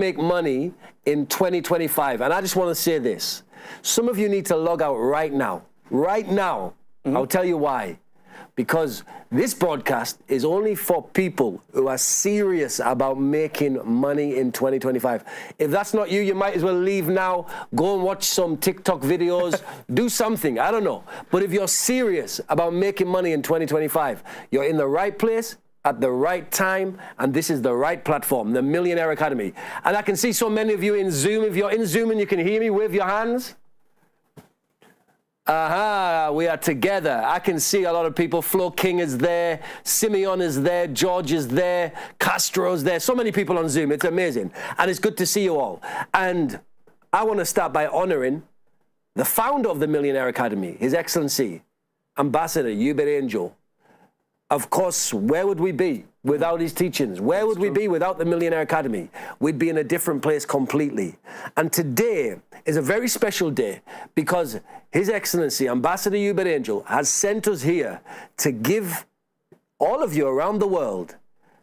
make money in 2025. And I just want to say this. Some of you need to log out right now. Right now. I'll tell you why. Because this broadcast is only for people who are serious about making money in 2025. If that's not you, you might as well leave now, go and watch some TikTok videos, do something, I don't know. But if you're serious about making money in 2025, you're in the right place at the right time, and this is the right platform, the Millionaire Academy. And I can see so many of you in Zoom. If you're in Zoom and you can hear me, wave your hands. Aha, we are together. I can see a lot of people. Flo King is there, Simeon is there, George is there, Castro's there. So many people on Zoom. It's amazing. And it's good to see you all. And I want to start by honoring the founder of the Millionaire Academy, His Excellency, Ambassador Uebert Angel. Of course, where would we be without his teachings? Where would we be without the Millionaire Academy? We'd be in a different place completely. And today is a very special day because His Excellency, Ambassador Uebert Angel, has sent us here to give all of you around the world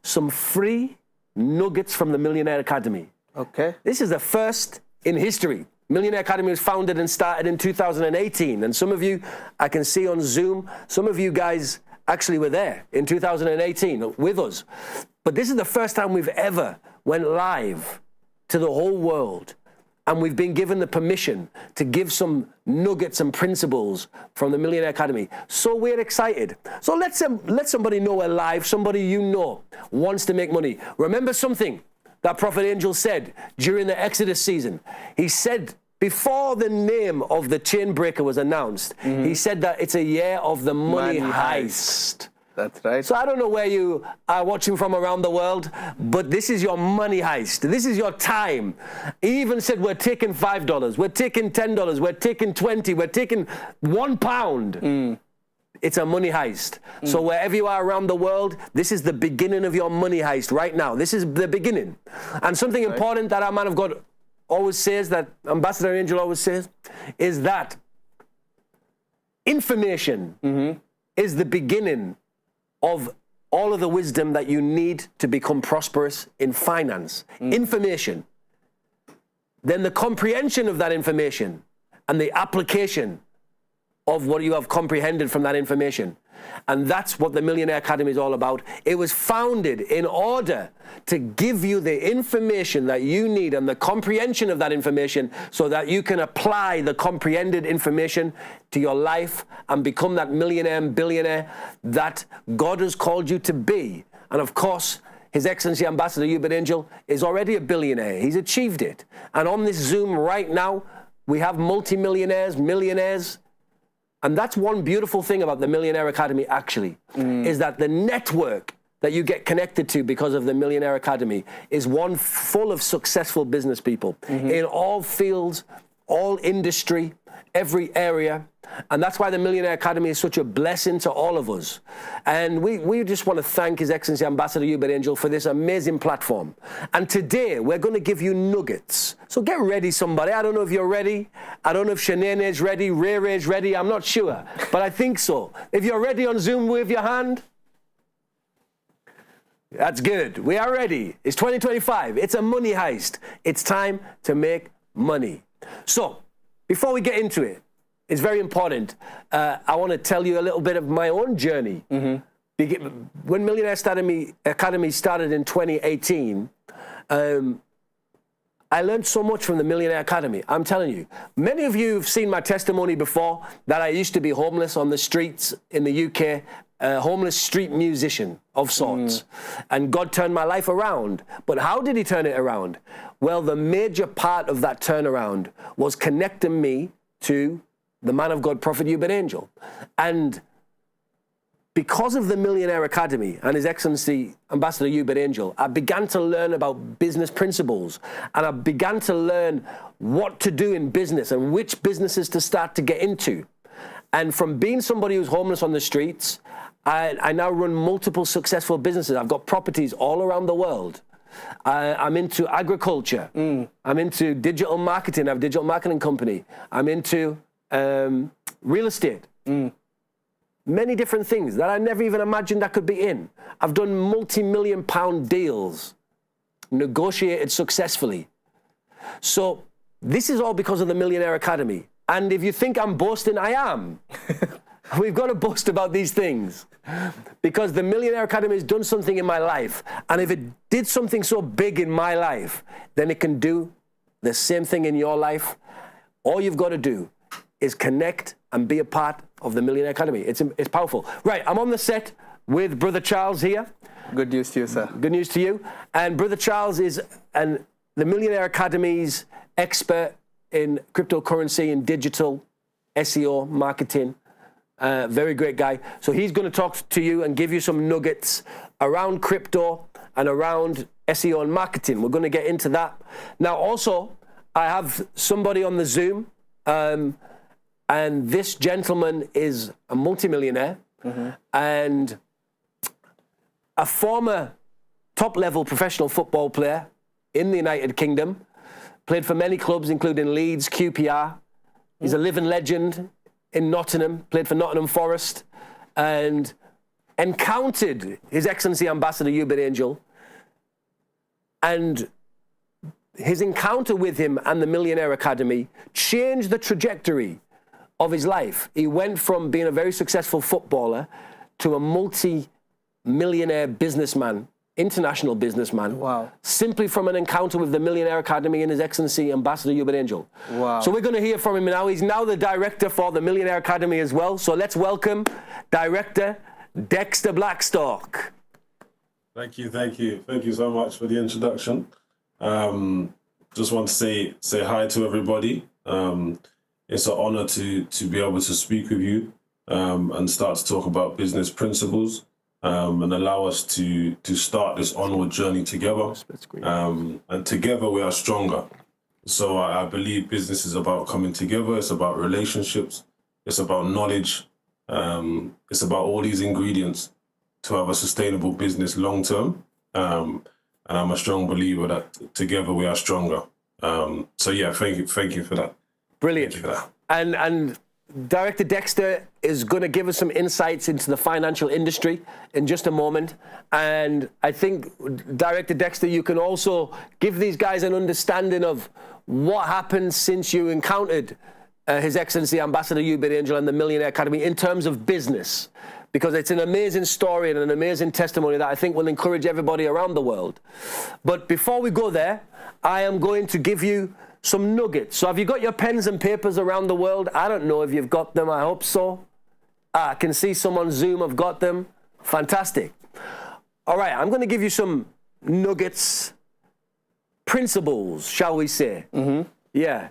some free nuggets from the Millionaire Academy. Okay. This is the first in history. Millionaire Academy was founded and started in 2018. And some of you, I can see on Zoom, some of you guys actually were there in 2018 with us. But this is the first time we've ever went live to the whole world. And we've been given the permission to give some nuggets and principles from the Millionaire Academy. So we're excited. So let somebody know we're live, somebody you know wants to make money. Remember something that Prophet Angel said during the Exodus season. He said, before the name of the chain breaker was announced, he said that it's a year of the money heist. That's right. So I don't know where you are watching from around the world, but this is your money heist. This is your time. He even said, we're taking $5, we're taking $10, we're taking 20, we're taking £1. It's a money heist. So wherever you are around the world, this is the beginning of your money heist right now. This is the beginning. And something important that our man of God always says, that Ambassador Angel always says, is that information is the beginning of all of the wisdom that you need to become prosperous in finance. Information. Then the comprehension of that information and the application of what you have comprehended from that information. And that's what the Millionaire Academy is all about. It was founded in order to give you the information that you need and the comprehension of that information so that you can apply the comprehended information to your life and become that millionaire and billionaire that God has called you to be. And of course, His Excellency Ambassador Uebert Angel is already a billionaire. He's achieved it. And on this Zoom right now, we have multimillionaires, millionaires. And that's one beautiful thing about the Millionaire Academy, actually, is that the network that you get connected to because of the Millionaire Academy is one full of successful business people in all fields, all industry, every area. And that's why the Millionaire Academy is such a blessing to all of us. And we just want to thank His Excellency Ambassador Uebert Angel for this amazing platform. And today we're going to give you nuggets. So get ready, somebody. I don't know if you're ready. I don't know if Shanae is ready, Ray Ray's ready. I'm not sure, but I think so. If you're ready on Zoom, wave your hand. That's good. We are ready. It's 2025. It's a money heist. It's time to make money. So before we get into it, it's very important. I want to tell you a little bit of my own journey. When Millionaire Academy started in 2018, I learned so much from the Millionaire Academy. I'm telling you. Many of you have seen my testimony before that I used to be homeless on the streets in the UK, a homeless street musician of sorts. And God turned my life around. But how did He turn it around? Well, the major part of that turnaround was connecting me to the man of God, Prophet Uebert Angel. And because of the Millionaire Academy and His Excellency Ambassador Uebert Angel, I began to learn about business principles, and I began to learn what to do in business and which businesses to start to get into. And from being somebody who's homeless on the streets, I now run multiple successful businesses. I've got properties all around the world. I'm into agriculture. I'm into digital marketing. I have a digital marketing company. I'm into real estate. Many different things that I never even imagined I could be in. I've done multi-million-pound deals negotiated successfully. So this is all because of the Millionaire Academy. And if you think I'm boasting, I am. We've got to boast about these things because the Millionaire Academy has done something in my life. And if it did something so big in my life, then it can do the same thing in your life. All you've got to do is connect and be a part of the Millionaire Academy. It's powerful. Right, I'm on the set with Brother Charles here. Good news to you, sir. Good news to you. And Brother Charles is the Millionaire Academy's expert in cryptocurrency and digital SEO marketing. Very great guy. So he's going to talk to you and give you some nuggets around crypto and around SEO and marketing. We're going to get into that. Now, also, I have somebody on the Zoom, and this gentleman is a multimillionaire and a former top-level professional football player in the United Kingdom. Played for many clubs, including Leeds, QPR. He's a living legend in Nottingham, played for Nottingham Forest, and encountered His Excellency Ambassador Uebert Angel. And his encounter with him and the Millionaire Academy changed the trajectory of his life. He went from being a very successful footballer to a multi-millionaire businessman, international businessman. Wow. Simply from an encounter with the Millionaire Academy and His Excellency Ambassador Uebert Angel. Wow. So we're going to hear from him now. He's now the director for the Millionaire Academy as well. So let's welcome Director Dexter Blackstock. Thank you. Thank you so much for the introduction. Just want to say hi to everybody. It's an honor to be able to speak with you and start to talk about business principles. And allow us to start this onward journey together. And together we are stronger. So I believe business is about coming together. It's about relationships. It's about knowledge. It's about all these ingredients to have a sustainable business long term. And I'm a strong believer that together we are stronger. So yeah, thank you for that. Brilliant. Thank you for that. And Director Dexter is going to give us some insights into the financial industry in just a moment. And I think, Director Dexter, you can also give these guys an understanding of what happened since you encountered His Excellency Ambassador Uebert Angel and the Millionaire Academy in terms of business. Because it's an amazing story and an amazing testimony that I think will encourage everybody around the world. But before we go there, I am going to give you some nuggets. So have you got your pens and papers around the world? I don't know if you've got them. I hope so. I can see some on Zoom have got them. Fantastic. All right, I'm going to give you some nuggets, principles, shall we say. Yeah.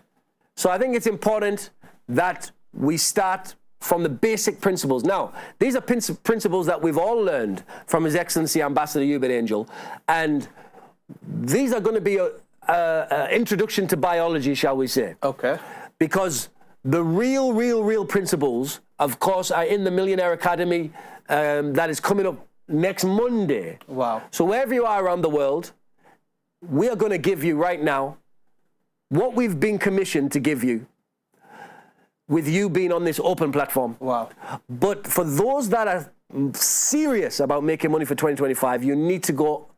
So I think it's important that we start from the basic principles. Now, these are principles that we've all learned from His Excellency Ambassador Uebert Angel. And these are going to be introduction to biology, shall we say. Okay. Because the real principles, of course, are in the Millionaire Academy that is coming up next Monday. Wow. So wherever you are around the world, we are going to give you right now what we've been commissioned to give you with you being on this open platform. Wow. But for those that are serious about making money for 2025, you need to go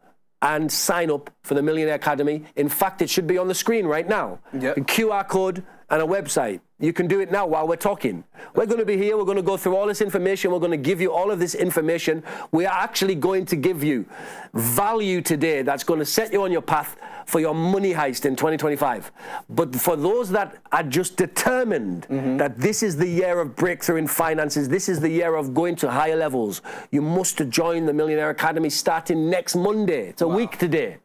and sign up for the Millionaire Academy. In fact, it should be on the screen right now. Yep. A QR code and a website. You can do it now while we're talking. We're going to be here. We're going to go through all this information. We're going to give you all of this information. We are actually going to give you value today that's going to set you on your path for your money heist in 2025. But for those that are just determined that this is the year of breakthrough in finances, this is the year of going to higher levels, you must join the Millionaire Academy starting next Monday. It's a week today.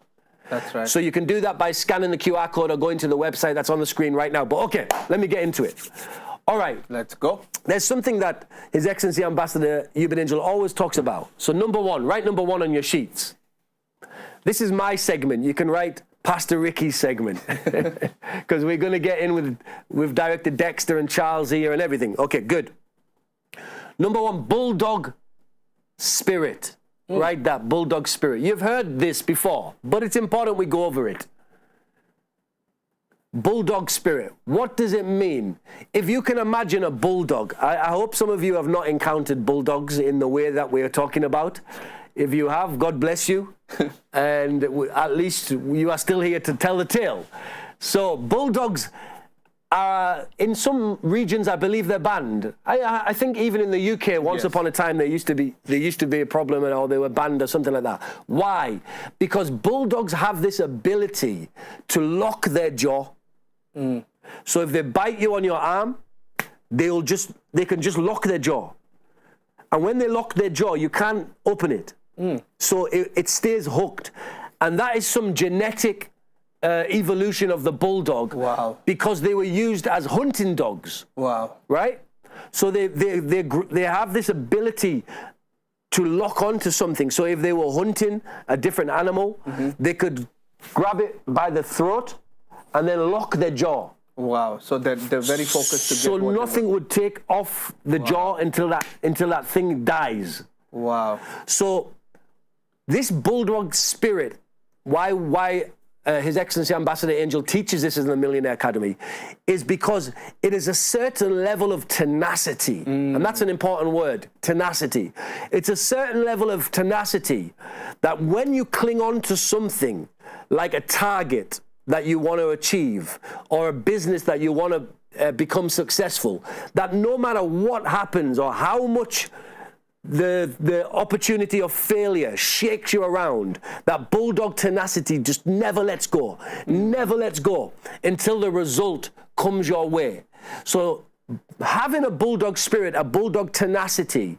That's right. So you can do that by scanning the QR code or going to the website that's on the screen right now. But okay, let me get into it. All right. Let's go. There's something that His Excellency Ambassador Uebert Angel always talks about. So number one, write number one on your sheets. This is my segment. You can write Pastor Ricky's segment because we're going to get in with Director Dexter and Charles here and everything. Okay, good. Number one, bulldog spirit. Write that, bulldog spirit. You've heard this before, but it's important we go over it. Bulldog spirit. What does it mean? If you can imagine a bulldog, I hope some of you have not encountered bulldogs in the way that we are talking about. If you have, God bless you. and at least you are still here to tell the tale. So bulldogs are, in some regions, I believe they're banned. I think even in the UK, once upon a time, there used to be a problem, or they were banned or something like that. Why? Because bulldogs have this ability to lock their jaw. So if they bite you on your arm, they can just lock their jaw. And when they lock their jaw, you can't open it. So it stays hooked. And that is some genetic evolution of the bulldog. Wow. Because they were used as hunting dogs. Wow. Right? So they have this ability to lock onto something. So if they were hunting a different animal, they could grab it by the throat and then lock their jaw. Wow. So they're very focused to get So nothing would take off the jaw until that thing dies. Wow. So this bulldog spirit, why His Excellency Ambassador Angel teaches this in the Millionaire Academy, is because it is a certain level of tenacity. And that's an important word, tenacity. It's a certain level of tenacity that when you cling on to something like a target that you want to achieve or a business that you want to become successful, that no matter what happens or how much the opportunity of failure shakes you around, that bulldog tenacity just never lets go until the result comes your way. So having a bulldog spirit, a bulldog tenacity,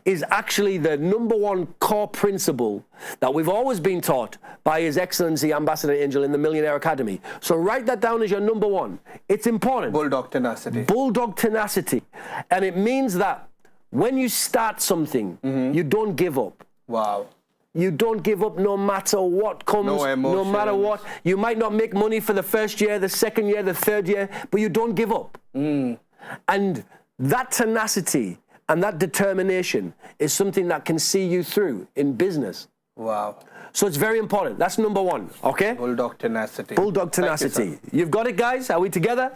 is actually the number one core principle that we've always been taught by His Excellency Ambassador Angel in the Millionaire Academy. So write that down as your number one. It's important. Bulldog tenacity. Bulldog tenacity. And it means that when you start something, you don't give up. Wow. You don't give up no matter what comes, no matter what. You might not make money for the first year, the second year, the third year, but you don't give up. And that tenacity and that determination is something that can see you through in business. Wow. So it's very important. That's number one, okay? Bulldog tenacity. Bulldog tenacity. Thank You've got it, guys? Are we together?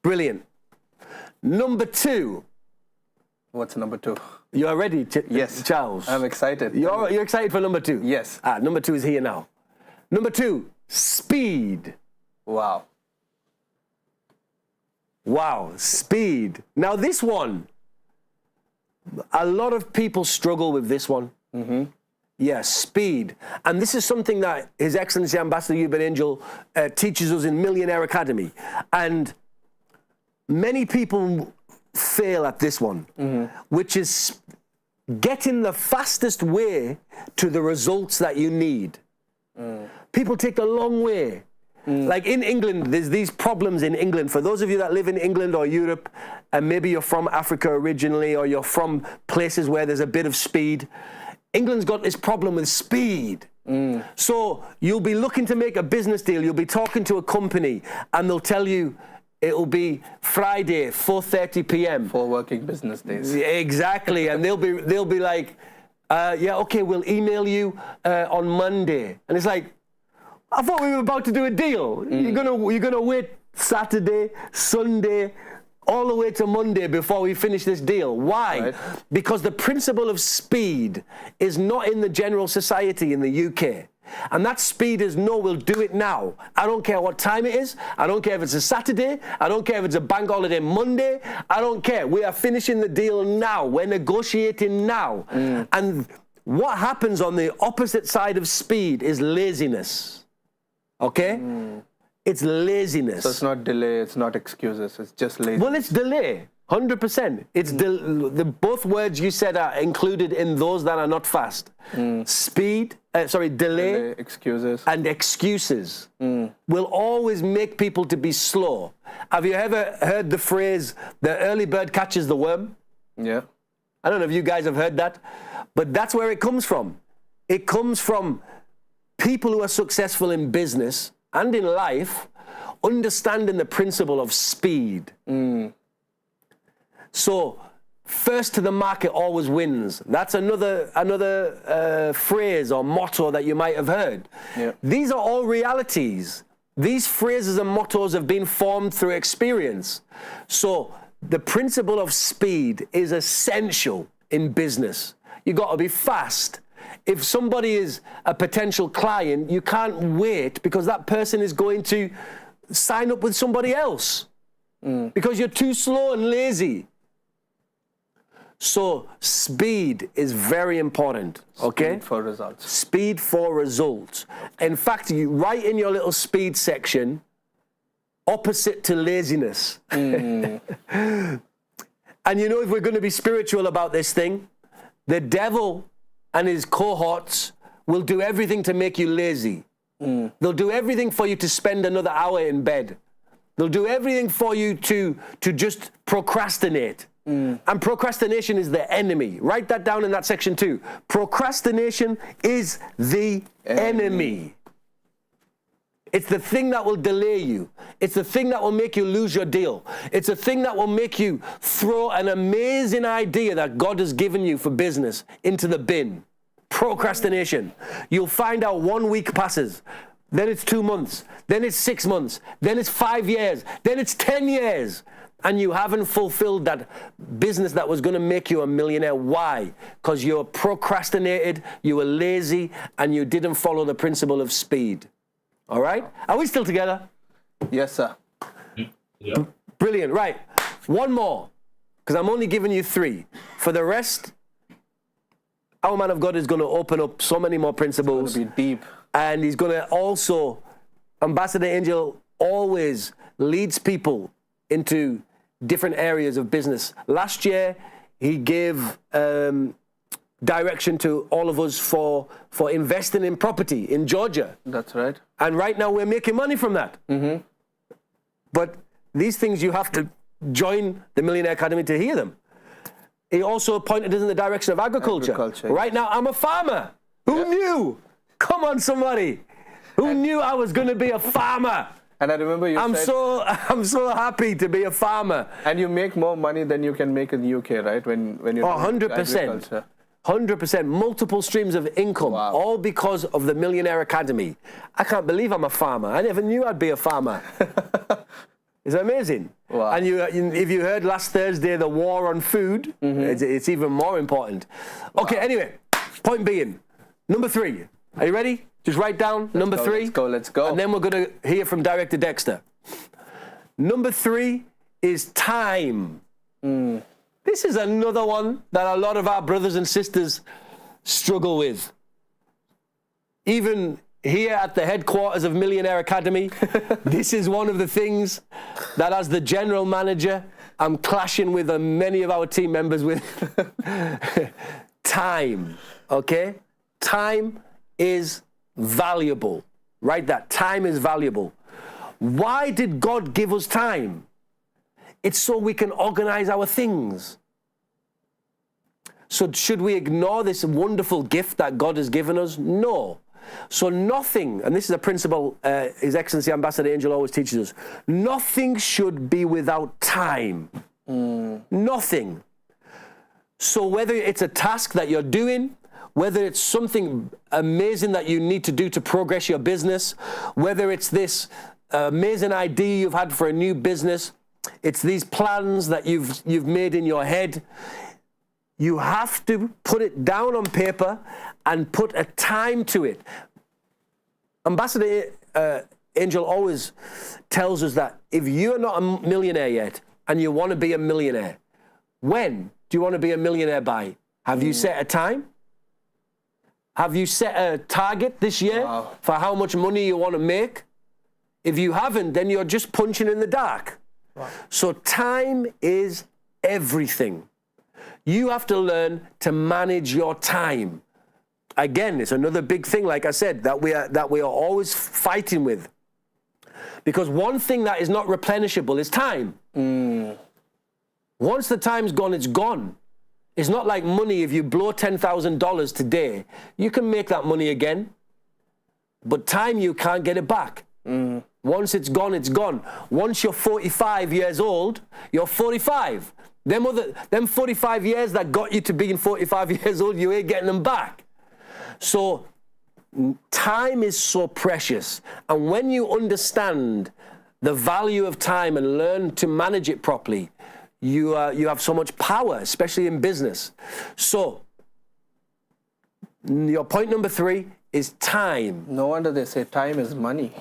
Brilliant. Number two. What's number two? You are ready, Yes. Charles? I'm excited. You're excited for number two? Yes. Number two is here now. Number two, speed. Wow. Wow, speed. Now this one, a lot of people struggle with this one. Yes, speed. And this is something that His Excellency Ambassador Uebert Angel teaches us in Millionaire Academy. And many people fail at this one, which is getting the fastest way to the results that you need. People take the long way. Like in England, there's these problems in England. For those of you that live in England or Europe, and maybe you're from Africa originally, or you're from places where there's a bit of speed, England's got this problem with speed. So you'll be looking to make a business deal, you'll be talking to a company, and they'll tell you, it'll be Friday, 4:30 p.m. 4 working business days. Exactly, and they'll be like, yeah, okay, we'll email you on Monday. And it's like, I thought we were about to do a deal. You're gonna wait Saturday, Sunday, all the way to Monday before we finish this deal. Why? Right. Because the principle of speed is not in the general society in the UK. And that speed is, no, we'll do it now. I don't care what time it is. I don't care if it's a Saturday. I don't care if it's a bank holiday Monday. I don't care. We are finishing the deal now. We're negotiating now. And what happens on the opposite side of speed is laziness. Okay? It's laziness. So it's not delay, it's not excuses, it's just lazy. Well, it's delay. 100%. It's both words you said are included in those that are not fast. Speed, delay, excuses. and excuses will always make people to be slow. Have you ever heard the phrase, the early bird catches the worm? Yeah. I don't know if you guys have heard that, but that's where it comes from. It comes from people who are successful in business and in life understanding the principle of speed. So, first to the market always wins. That's another phrase or motto that you might have heard. Yeah. These are all realities. These phrases and mottos have been formed through experience. So, the principle of speed is essential in business. You got to be fast. if somebody is a potential client, you can't wait because that person is going to sign up with somebody else because you're too slow and lazy. So speed is very important, okay? Speed for results. Speed for results. In fact, you write in your little speed section, opposite to laziness. And you know, if we're going to be spiritual about this thing, the devil and his cohorts will do everything to make you lazy. They'll do everything for you to spend another hour in bed. They'll do everything for you to just procrastinate. And procrastination is the enemy. Write that down in that section too. Procrastination is the enemy. It's the thing that will delay you. It's the thing that will make you lose your deal. It's the thing that will make you throw an amazing idea that God has given you for business into the bin. Procrastination. You'll find out 1 week passes, then it's 2 months, then it's 6 months, then it's 5 years, then it's 10 years. And you haven't fulfilled that business that was going to make you a millionaire. Why? Because you're procrastinated, you were lazy, and you didn't follow the principle of speed. All right? Are we still together? Yes, sir. Yeah. Brilliant. Right. One more, because I'm only giving you 3. For the rest, our man of God is going to open up so many more principles. It's going to be deep. And he's going to also, Ambassador Angel always leads people into different areas of business. Last year, he gave direction to all of us for investing in property in Georgia. That's right. And right now, we're making money from that. But these things, you have to join the Millionaire Academy to hear them. He also pointed us in the direction of agriculture. Right now, I'm a farmer. Who knew? Come on, somebody. Who knew I was going to be a farmer? And I remember you said... I'm so happy to be a farmer. And you make more money than you can make in the UK, right? When you're 100%. 100%. Multiple streams of income, all because of the Millionaire Academy. I can't believe I'm a farmer. I never knew I'd be a farmer. It's amazing. Wow. And if you heard last Thursday, the war on food, it's even more important. Okay, anyway, point being, number 3. Are you ready? Just write down number 3. Let's go. And then we're going to hear from Director Dexter. Number 3 is time. This is another one that a lot of our brothers and sisters struggle with. Even here at the headquarters of Millionaire Academy, this is one of the things that as the general manager, I'm clashing with many of our team members with. Time, okay? Time is valuable. Write that. Time is valuable. Why did God give us time? It's so we can organize our things. So should we ignore this wonderful gift that God has given us? No. So nothing, and this is a principle His Excellency Ambassador Angel always teaches us, nothing should be without time. Nothing. So whether it's a task that you're doing, whether it's something amazing that you need to do to progress your business, whether it's this amazing idea you've had for a new business, it's these plans that you've made in your head, you have to put it down on paper and put a time to it. Ambassador Angel always tells us that if you're not a millionaire yet and you want to be a millionaire, when do you want to be a millionaire by? Have you set a time? Have you set a target this year for how much money you want to make? If you haven't, then you're just punching in the dark. So time is everything. You have to learn to manage your time. Again, it's another big thing, like I said, that we are always fighting with. Because one thing that is not replenishable is time. Once the time's gone, it's gone. It's not like money. If you blow $10,000 today, you can make that money again. But time, you can't get it back. Once it's gone, it's gone. Once you're 45 years old, you're 45. Them 45 years that got you to being 45 years old, you ain't getting them back. So time is so precious. And when you understand the value of time and learn to manage it properly, you have so much power, especially in business. So Your point number 3 is time. No wonder they say time is money.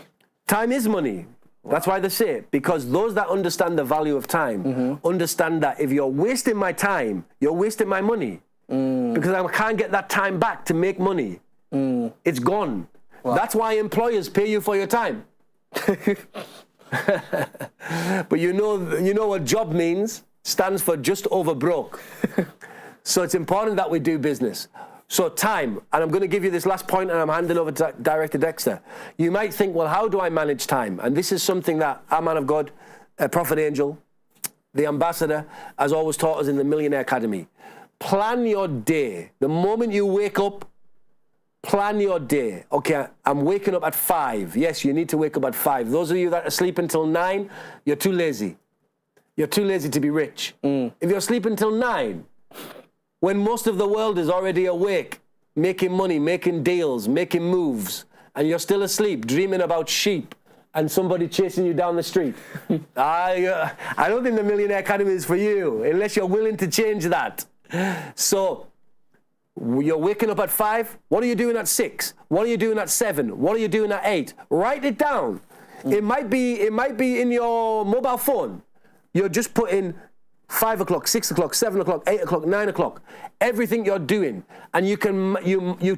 Time is money. That's why they say it, because those that understand the value of time understand that if you're wasting my time, you're wasting my money. Because I can't get that time back to make money. It's gone. Wow. That's why employers pay you for your time. But you know what job means? Stands for just over broke. So it's important that we do business. So time, and I'm going to give you this last point and I'm handing over to Director Dexter. You might think, well, how do I manage time? And this is something that our man of God, Prophet Angel, the ambassador, has always taught us in the Millionaire Academy. Plan your day. The moment you wake up, plan your day. Okay, I'm waking up at 5. Yes, you need to wake up at 5. Those of you that are sleeping until 9, you're too lazy. You're too lazy to be rich. If you're sleeping until 9, when most of the world is already awake, making money, making deals, making moves, and you're still asleep, dreaming about sheep and somebody chasing you down the street. I don't think the Millionaire Academy is for you, unless you're willing to change that. So, you're waking up at 5. What are you doing at 6? What are you doing at 7? What are you doing at 8? Write it down. It might be in your mobile phone. You're just putting 5 o'clock, 6 o'clock, 7 o'clock, 8 o'clock, 9 o'clock, everything you're doing, and you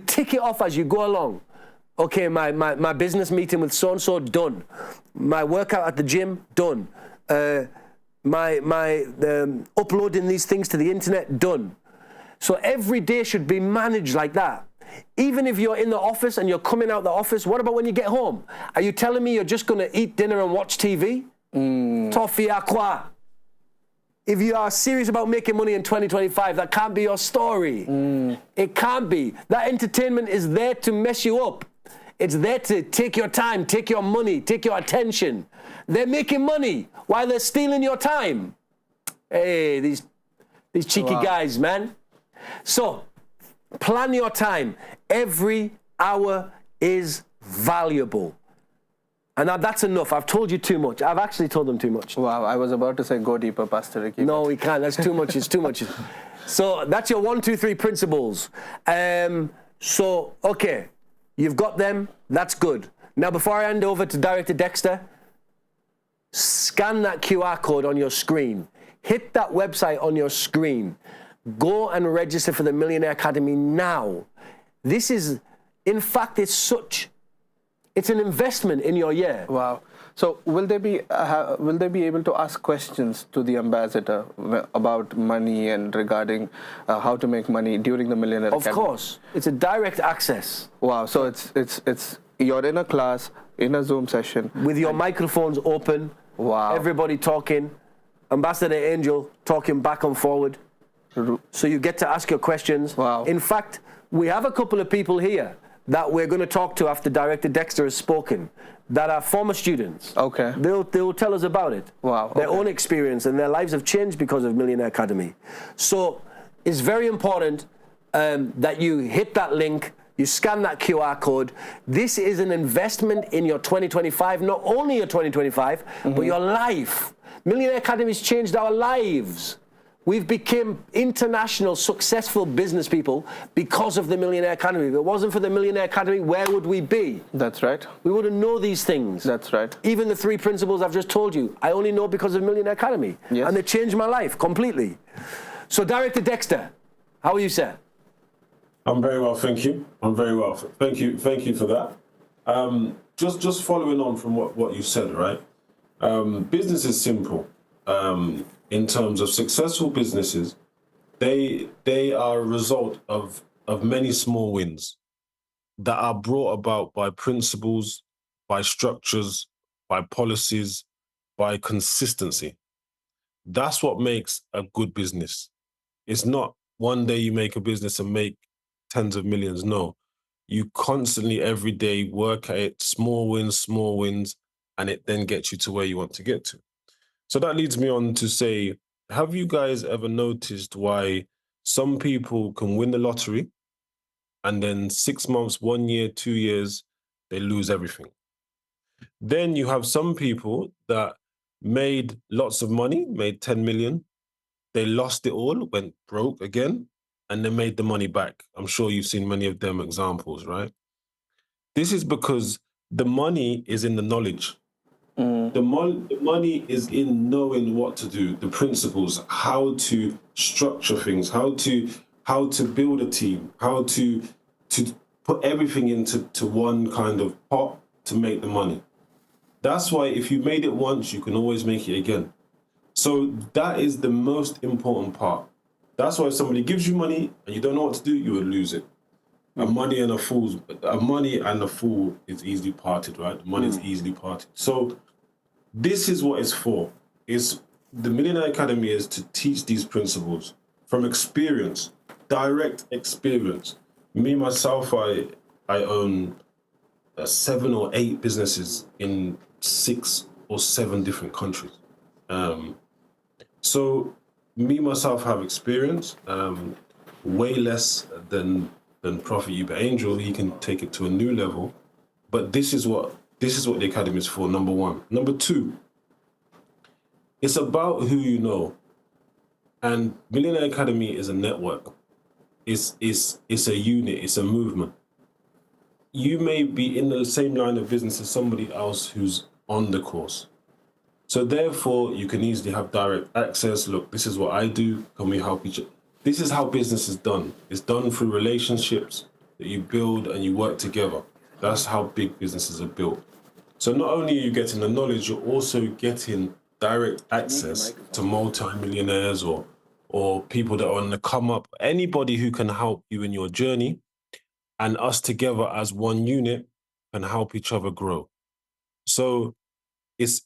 tick it off as you go along. Okay, my business meeting with so-and-so, done. My workout at the gym, done. My uploading these things to the internet, done. So every day should be managed like that. Even if you're in the office and you're coming out the office, what about when you get home? Are you telling me you're just going to eat dinner and watch TV? Toffee à quoi? If you are serious about making money in 2025, that can't be your story. It can't be. That entertainment is there to mess you up. It's there to take your time, take your money, take your attention. They're making money while they're stealing your time. Hey, these cheeky guys, man. So, plan your time. Every hour is valuable. And now that's enough. I've told you too much. I've actually told them too much. Wow, I was about to say go deeper, Pastor Ricky. No, we can't. That's too much. It's too much. So that's your 1, 2, 3 principles. So, okay, you've got them. That's good. Now, before I hand over to Director Dexter, scan that QR code on your screen. Hit that website on your screen. Go and register for the Millionaire Academy now. This is, in fact, it's an investment in your year. Wow. So will they be able to ask questions to the ambassador about money and regarding how to make money during the Millionaire Academy? Of course. It's a direct access. Wow. So it's you're in a class, in a Zoom session. With your microphones open. Wow. Everybody talking. Ambassador Angel talking back and forward. So you get to ask your questions. Wow. In fact, we have a couple of people here that we're going to talk to after Director Dexter has spoken, that are former students. Okay. They'll tell us about it. Wow. Their own experience, and their lives have changed because of Millionaire Academy. So it's very important that you hit that link, you scan that QR code. This is an investment in your 2025, not only your 2025, but your life. Millionaire Academy's changed our lives. We've become international, successful business people because of the Millionaire Academy. If it wasn't for the Millionaire Academy, where would we be? That's right. We wouldn't know these things. That's right. Even the 3 principles I've just told you, I only know because of Millionaire Academy. Yes. And they changed my life completely. So, Director Dexter, how are you, sir? I'm very well, thank you. I'm very well. Thank you for that. Just following on from what you said, right? Business is simple. In terms of successful businesses, they are a result of many small wins that are brought about by principles, by structures, by policies, by consistency. That's what makes a good business. It's not one day you make a business and make tens of millions. No, you constantly every day work at it, small wins, and it then gets you to where you want to get to. So that leads me on to say, have you guys ever noticed why some people can win the lottery and then 6 months, 1 year, 2 years, they lose everything? Then you have some people that made lots of money, made 10 million. They lost it all, went broke again. and they made the money back. I'm sure you've seen many of them examples, right? This is because the money is in the knowledge. The money is in knowing what to do, the principles, how to structure things, how to build a team, how to put everything into one kind of pot to make the money. That's why if you made it once, you can always make it again. So that is the most important part. That's why if somebody gives you money and you don't know what to do, you would lose it. A money and a fool is easily parted, right? Money is easily parted. So this is what it's for. It's the Millionaire Academy is to teach these principles from experience, direct experience. Me, myself, I own 7 or 8 businesses in 6 or 7 different countries. So me, myself, have experience, way less than Prophet Uebert Angel. He can take it to a new level. But this is what the Academy is for, number 1. Number 2, it's about who you know. And Millionaire Academy is a network. It's a unit, it's a movement. You may be in the same line of business as somebody else who's on the course. So therefore, you can easily have direct access. Look, this is what I do. Can we help each other? This is how business is done. It's done through relationships that you build and you work together. That's how big businesses are built. So not only are you getting the knowledge, you're also getting direct access to multi-millionaires or people that are on the come up, anybody who can help you in your journey, and us together as one unit can help each other grow. So it's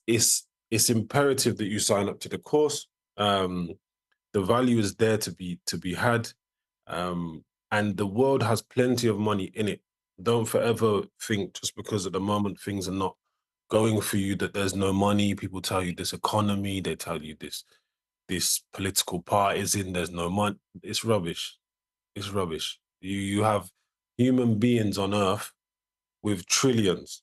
imperative that you sign up to the course. The value is there to be had, and the world has plenty of money in it. Don't forever think just because at the moment things are not going for you that there's no money. People tell you this economy, they tell you this political party is in, there's no money. It's rubbish. It's rubbish. You have human beings on Earth with trillions.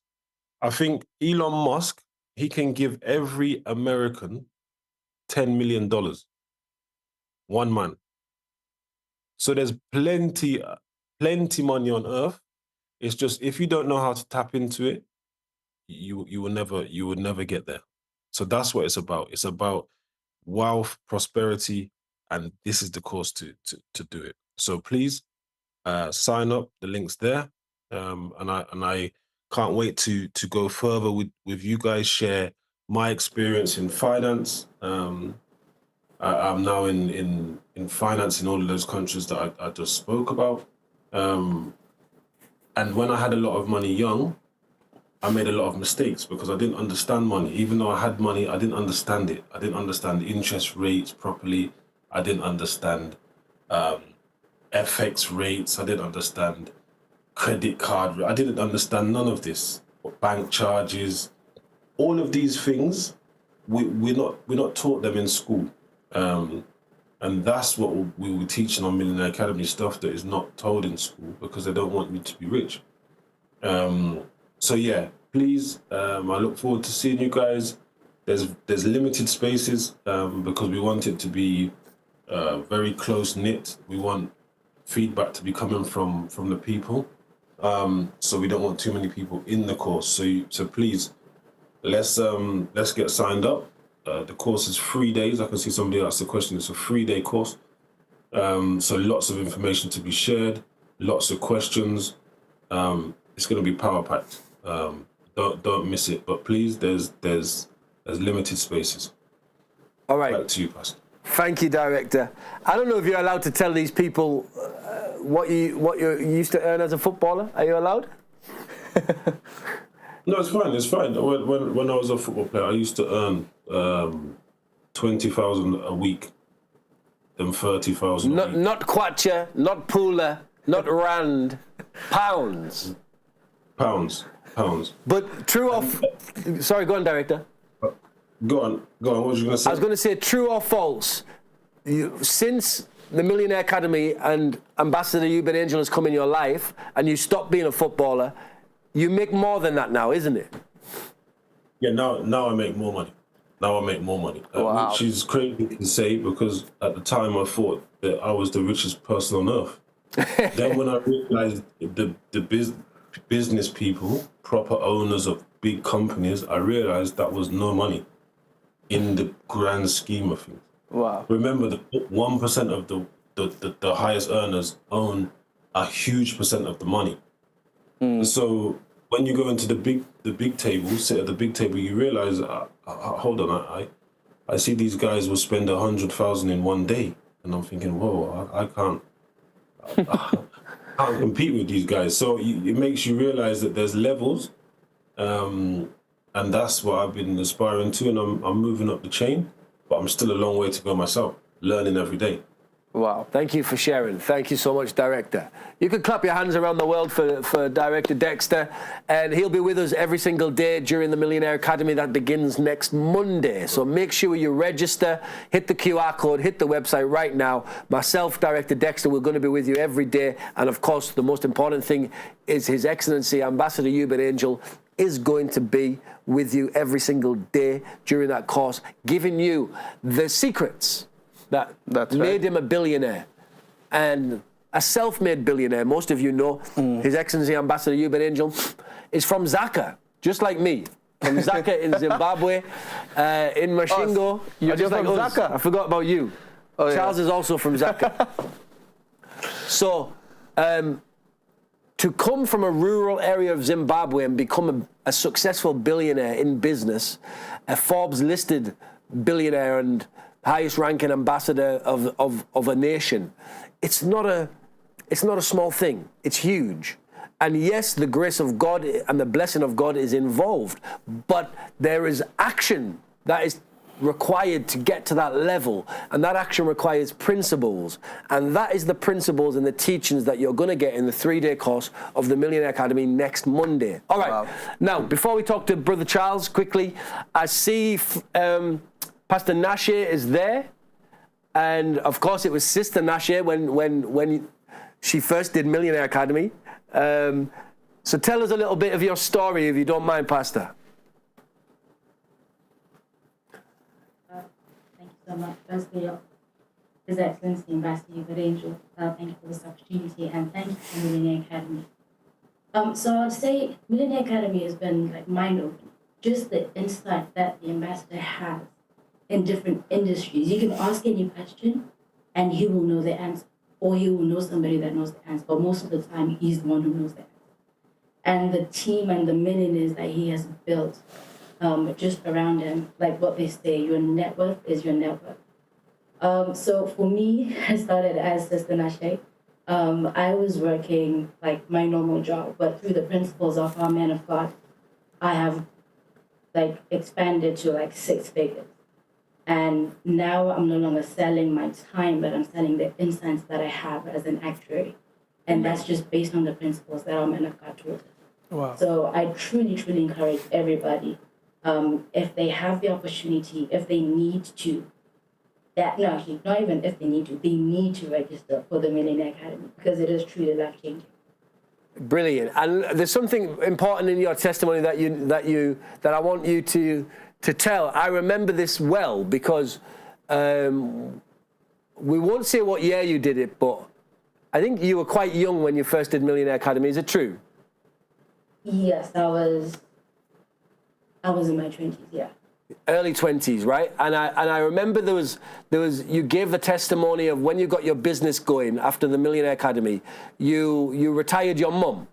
I think Elon Musk, he can give every American $10 million. One man. So there's plenty money on Earth. It's just if you don't know how to tap into it, you would never get there. So that's what it's about. It's about wealth, prosperity, and this is the course to do it. So please sign up. The link's there, and I can't wait to go further with you guys. Share my experience in finance. I'm now in finance in all of those countries that I just spoke about. And when I had a lot of money young, I made a lot of mistakes because I didn't understand money. Even though I had money, I didn't understand it. I didn't understand interest rates properly. I didn't understand FX rates. I didn't understand credit card. I didn't understand none of this. Bank charges, all of these things, we're not taught them in school. And that's what we were teaching on Millionaire Academy, stuff that is not told in school because they don't want you to be rich. So yeah, please, I look forward to seeing you guys. There's limited spaces because we want it to be very close knit. We want feedback to be coming from the people. So we don't want too many people in the course. So please, let's get signed up. The course is 3 days. I can see somebody asked the question. It's a 3-day course. So lots of information to be shared, lots of questions. It's going to be power packed. Don't miss it. But please, there's limited spaces. All right. Back to you, Pastor. Thank you, Director. I don't know if you're allowed to tell these people what you used to earn as a footballer. Are you allowed? No, it's fine. It's fine. When I was a football player, I used to earn 20,000 a week, then 30,000. Not kwacha, not pula, not rand, pounds. Pounds. But true or sorry, go on, Director. Go on. What was you going to say? I was going to say true or false. Since the Millionaire Academy and Ambassador Uebert Angel has come in your life, and you stopped being a footballer, you make more than that now, isn't it? Yeah, now I make more money. now I make more money. Wow. Which is crazy to say because at the time I thought that I was the richest person on earth. Then when I realized the business people, proper owners of big companies, I realized that was no money in the grand scheme of things. Wow. Remember, the 1% of the highest earners own a huge percent of the money. So when you go into the big table, sit at the big table, you realize, hold on, I see these guys will spend 100,000 in one day, and I'm thinking, whoa, I can't compete with these guys. So it makes you realize that there's levels, and that's what I've been aspiring to, and I'm moving up the chain, but I'm still a long way to go myself, learning every day. Wow. Thank you for sharing. Thank you so much, Director. You can clap your hands around the world for Director Dexter, and he'll be with us every single day during the Millionaire Academy that begins next Monday. So make sure you register, hit the QR code, hit the website right now. Myself, Director Dexter, we're going to be with you every day. And of course, the most important thing is His Excellency Ambassador Uebert Angel is going to be with you every single day during that course, giving you the secrets that made him a billionaire and a self-made billionaire. Most of you know His Excellency Ambassador Uebert Angel is from Zaka, just like me. From Zaka in Zimbabwe, in Mashingo. You're just from like Zaka? I forgot about you. Oh, Charles is also from Zaka. So, to come from a rural area of Zimbabwe and become a successful billionaire in business, a Forbes-listed billionaire and highest ranking ambassador of a nation, it's not a small thing. It's huge. And yes, the grace of God and the blessing of God is involved, but there is action that is required to get to that level, and that action requires principles, and that is the principles and the teachings that you're going to get in the 3-day course of the Millionaire Academy next Monday. All right. Wow. Now, before we talk to Brother Charles quickly, I see Pastor Nashe is there, and of course it was Sister Nashe when she first did Millionaire Academy. So tell us a little bit of your story, if you don't mind, Pastor. Thank you so much. Firstly, His Excellency Ambassador Uebert Angel, thank you for this opportunity, and thank you for Millionaire Academy. So I'd say Millionaire Academy has been like mind-opening. Just the insight that the ambassador has in different industries. You can ask any question and he will know the answer, or he will know somebody that knows the answer, but most of the time he's the one who knows the answer. And the team and the millionaires that he has built just around him, like what they say, your net worth is your net worth. So for me, I started as Sister Nashe. I was working like my normal job, but through the principles of our man of God, I have like expanded to like 6 figures. And now I'm no longer selling my time, but I'm selling the insights that I have as an actuary. And that's just based on the principles that our man of God taught us. Wow. So I truly, truly encourage everybody, if they have the opportunity, if they need to, not even if they need to register for the Millionaire Academy, because it is truly life-changing. Brilliant. And there's something important in your testimony that I want you to tell. I remember this well because we won't say what year you did it, but I think you were quite young when you first did Millionaire Academy. Is it true? Yes, I was in my 20s, yeah. Early 20s, right? And I remember there was you gave the testimony of when you got your business going after the Millionaire Academy, you retired your mum.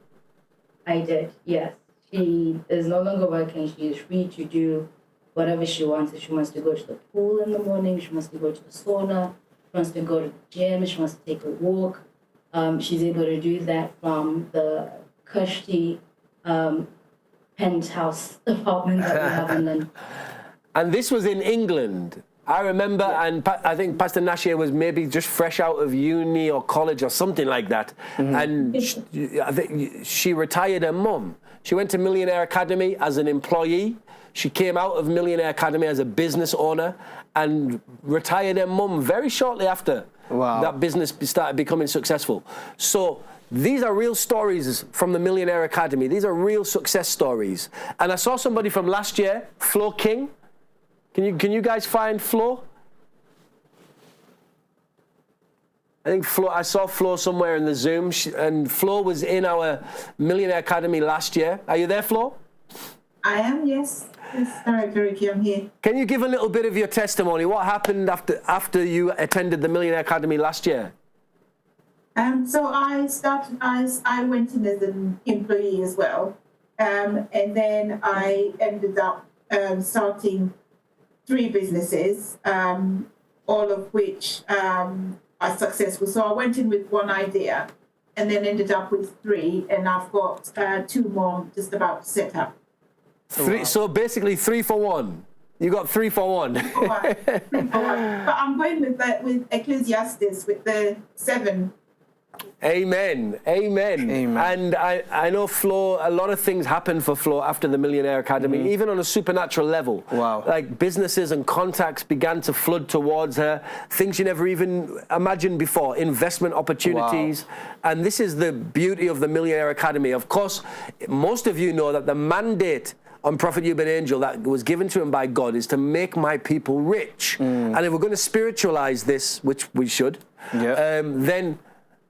I did, yes. She is no longer working. She is free to do whatever she wants. If she wants to go to the pool in the morning, she wants to go to the sauna, she wants to go to the gym, she wants to take a walk. She's able to do that from the cushy penthouse apartment that we have in London. And this was in England. I remember, yeah. And I think Pastor Nashe was maybe just fresh out of uni or college or something like that. Mm-hmm. And I think she retired her mum. She went to Millionaire Academy as an employee. She came out of Millionaire Academy as a business owner and retired her mum very shortly after that business started becoming successful. So these are real stories from the Millionaire Academy. These are real success stories. And I saw somebody from last year, Flo King. Can you guys find Flo? I think Flo, I saw Flo somewhere in the Zoom, and Flo was in our Millionaire Academy last year. Are you there, Flo? I am, yes. Yes, sorry, Ricky, I'm here. Can you give a little bit of your testimony? What happened after you attended the Millionaire Academy last year? So I went in as an employee as well. And then I ended up starting 3 businesses, all of which are successful. So I went in with 1 idea and then ended up with 3, and I've got 2 more just about to set up. 3, so basically 3 for 1. You got 3 for 1. 3 for 1. 3 for 1. But I'm going with Ecclesiastes with the 7. Amen. Amen. Amen. And I know Flo, a lot of things happened for Flo after the Millionaire Academy, even on a supernatural level. Wow. Like businesses and contacts began to flood towards her, things you never even imagined before, investment opportunities. Wow. And this is the beauty of the Millionaire Academy. Of course, most of you know that the mandate on Prophet Uebert Angel that was given to him by God is to make my people rich. And if we're going to spiritualize this, which we should, then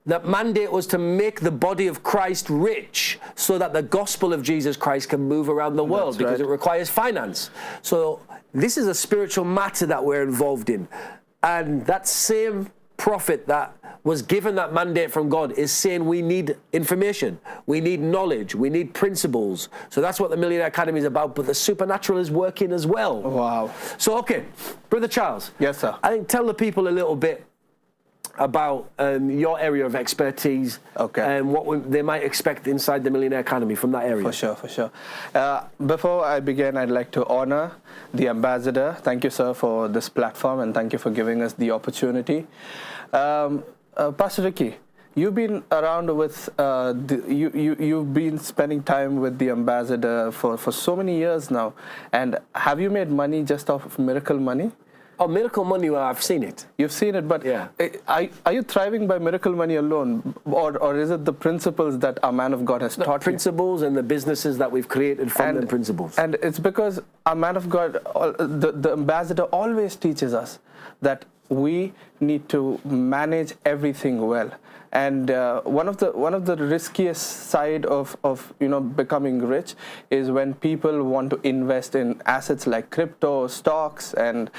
that mandate was to make the body of Christ rich so that the gospel of Jesus Christ can move around the world. That's because right. it requires finance. So this is a spiritual matter that we're involved in. And that same prophet that was given that mandate from God is saying we need information, we need knowledge, we need principles. So that's what the Millionaire Academy is about, but the supernatural is working as well. Wow. So, okay, Brother Charles. Yes, sir. I think tell the people a little bit about your area of expertise, and what they might expect inside the Millionaire Academy from that area. For sure, for sure. Before I begin, I'd like to honor the ambassador. Thank you, sir, for this platform, and thank you for giving us the opportunity. Pastor Ricky, you've been around with, you've been spending time with the ambassador for so many years now. And have you made money just off of miracle money? Oh, miracle money, well, I've seen it. You've seen it, but yeah. Are you thriving by miracle money alone? Or is it the principles that our man of God has taught you? Principles and the businesses that we've created from the principles. And it's because our man of God, the ambassador always teaches us that we need to manage everything well. And one of the riskiest side of becoming rich is when people want to invest in assets like crypto, stocks, and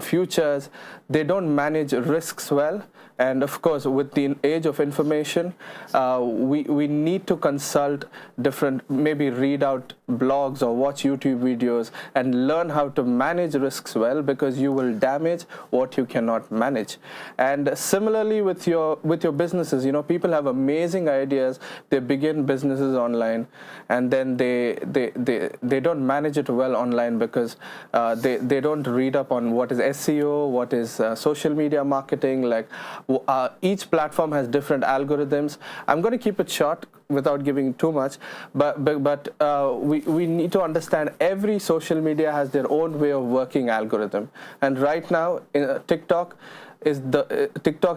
futures. They don't manage risks well. And of course, with the age of information, we need to consult different, maybe read out blogs or watch YouTube videos and learn how to manage risks well, because you will damage what you cannot manage. And similarly with your businesses, people have amazing ideas. They begin businesses online, and then they don't manage it well online because they don't read up on what is SEO, what is social media marketing. Like each platform has different algorithms. I'm going to keep it short without giving too much, but we need to understand every social media has their own way of working algorithm. And right now, TikTok's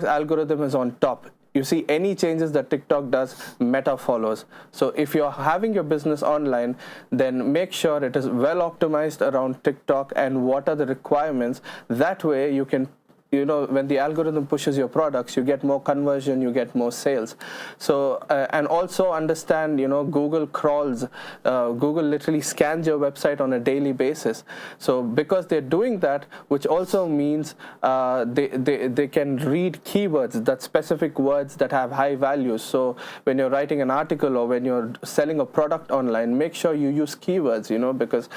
algorithm is on top. You see any changes that TikTok does, Meta follows. So if you're having your business online, then make sure it is well optimized around TikTok and what are the requirements. That way you can, when the algorithm pushes your products, you get more conversion, you get more sales. So, and also understand, Google crawls, Google literally scans your website on a daily basis. So because they're doing that, which also means they can read keywords, that specific words that have high values. So when you're writing an article or when you're selling a product online, make sure you use keywords, because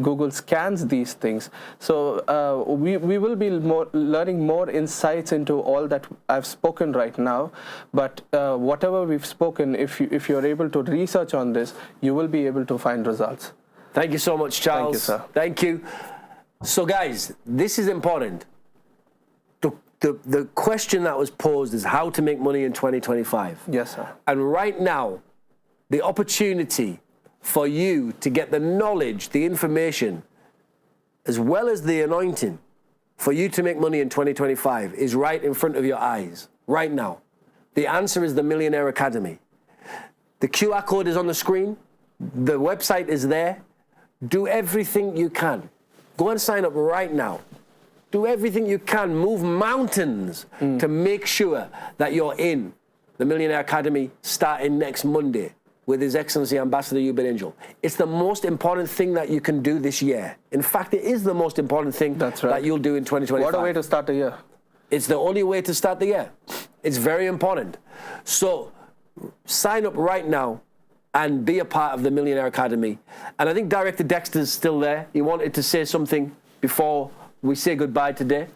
Google scans these things. So we will be learning more insights into all that I've spoken right now, but whatever we've spoken, if you're able to research on this, you will be able to find results. Thank you so much, Charles. Thank you, sir. Thank you. So guys, this is important. The question that was posed is how to make money in 2025. Yes, sir. And right now, the opportunity for you to get the knowledge, the information, as well as the anointing, for you to make money in 2025 is right in front of your eyes, right now. The answer is the Millionaire Academy. The QR code is on the screen. The website is there. Do everything you can Go and sign up right now. Do everything you can, move mountains to make sure that you're in the Millionaire Academy starting next Monday with His Excellency Ambassador Uebert Angel. It's the most important thing that you can do this year. In fact, it is the most important thing that you'll do in 2025. What a way to start the year. It's the only way to start the year. It's very important. So sign up right now and be a part of the Millionaire Academy. And I think Director Dexter's still there. He wanted to say something before we say goodbye today.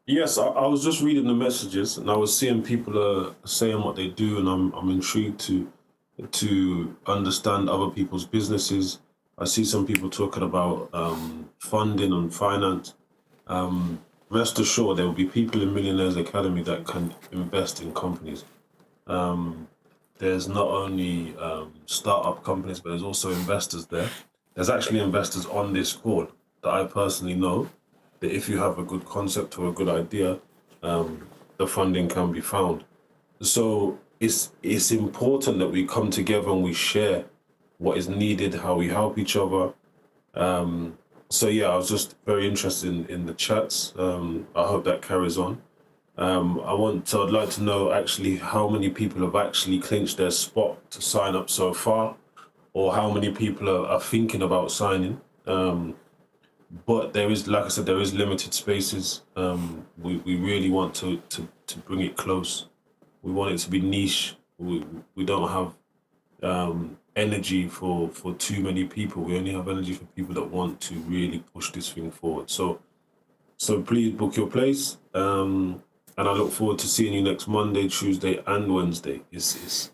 Yes, I was just reading the messages and I was seeing people saying what they do, and I'm intrigued to understand other people's businesses. I see some people talking about funding and finance. Rest assured, there will be people in Millionaires Academy that can invest in companies. There's not only startup companies, but there's also investors there. There's actually investors on this call that I personally know that if you have a good concept or a good idea, the funding can be found. So it's important that we come together and we share what is needed, how we help each other. So yeah, I was just very interested in the chats. I hope that carries on. I'd like to know actually how many people have actually clinched their spot to sign up so far, or how many people are thinking about signing. But there is, like I said, there is limited spaces. We really want to bring it close. We want it to be niche. We don't have energy for too many people. We only have energy for people that want to really push this thing forward. So please book your place. And I look forward to seeing you next Monday, Tuesday, and Wednesday. It's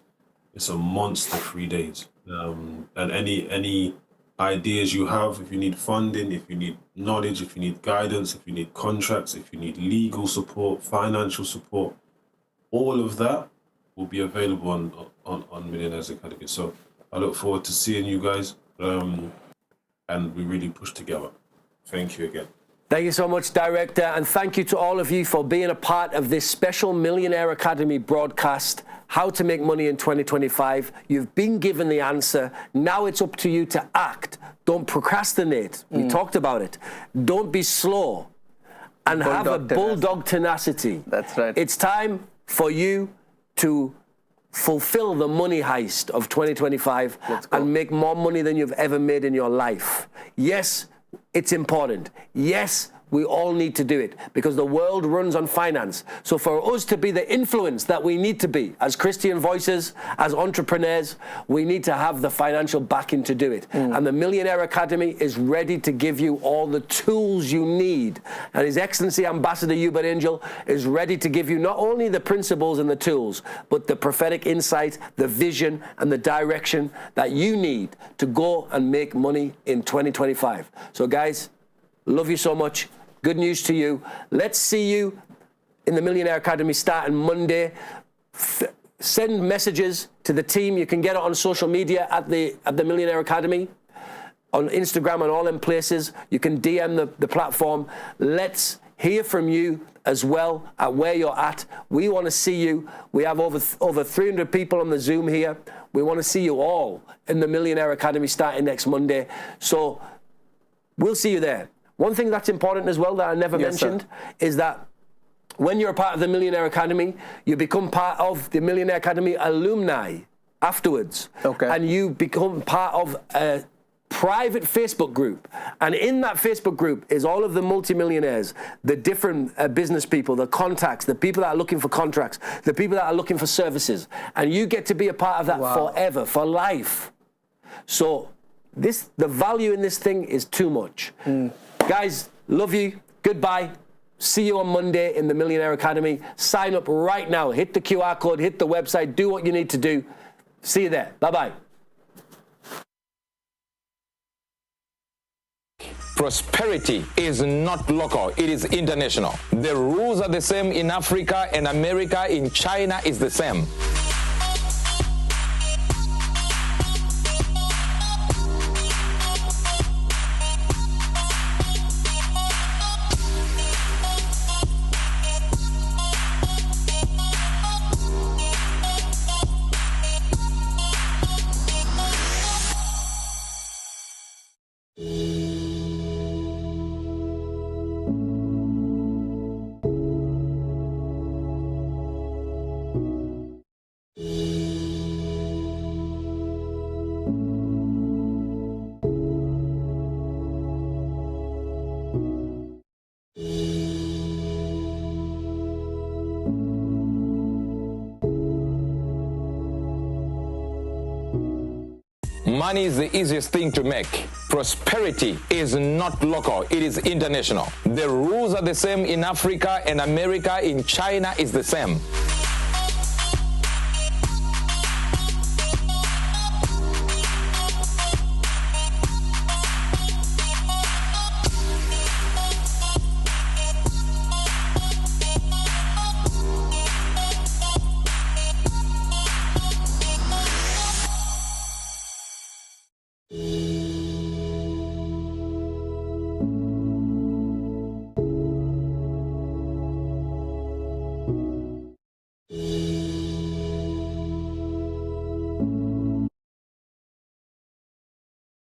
a monster 3 days. And any ideas you have, if you need funding, if you need knowledge, if you need guidance, if you need contracts, if you need legal support, financial support, all of that will be available on Millionaires Academy. So I look forward to seeing you guys, and we really push together. Thank you again. Thank you so much, Director, and thank you to all of you for being a part of this special Millionaire Academy broadcast, How to Make Money in 2025. You've been given the answer. Now it's up to you to act. Don't procrastinate. We talked about it. Don't be slow, and have a bulldog tenacity. That's right. It's time for you to fulfill the money heist of 2025 and make more money than you've ever made in your life. Yes, it's important. Yes, we all need to do it because the world runs on finance. So for us to be the influence that we need to be as Christian voices, as entrepreneurs, we need to have the financial backing to do it. And the Millionaire Academy is ready to give you all the tools you need. And His Excellency Ambassador Uebert Angel is ready to give you not only the principles and the tools, but the prophetic insight, the vision, and the direction that you need to go and make money in 2025. So guys, love you so much. Good news to you. Let's see you in the Millionaire Academy starting Monday. Send messages to the team. You can get it on social media at the Millionaire Academy, on Instagram and all them places. You can DM the platform. Let's hear from you as well at where you're at. We want to see you. We have over 300 people on the Zoom here. We want to see you all in the Millionaire Academy starting next Monday. So we'll see you there. One thing that's important as well that I never mentioned is that when you're a part of the Millionaire Academy, you become part of the Millionaire Academy alumni afterwards. Okay. And you become part of a private Facebook group. And in that Facebook group is all of the multimillionaires, the different business people, the contacts, the people that are looking for contracts, the people that are looking for services. And you get to be a part of that forever, for life. So the value in this thing is too much. Guys, love you. Goodbye. See you on Monday in the Millionaire Academy. Sign up right now. Hit the QR code, hit the website, do what you need to do. See you there. Bye-bye. Prosperity is not local, it is international. The rules are the same in Africa and America, in China is the same. Money is the easiest thing to make. Prosperity is not local, it is international. The rules are the same in Africa and America, in China is the same.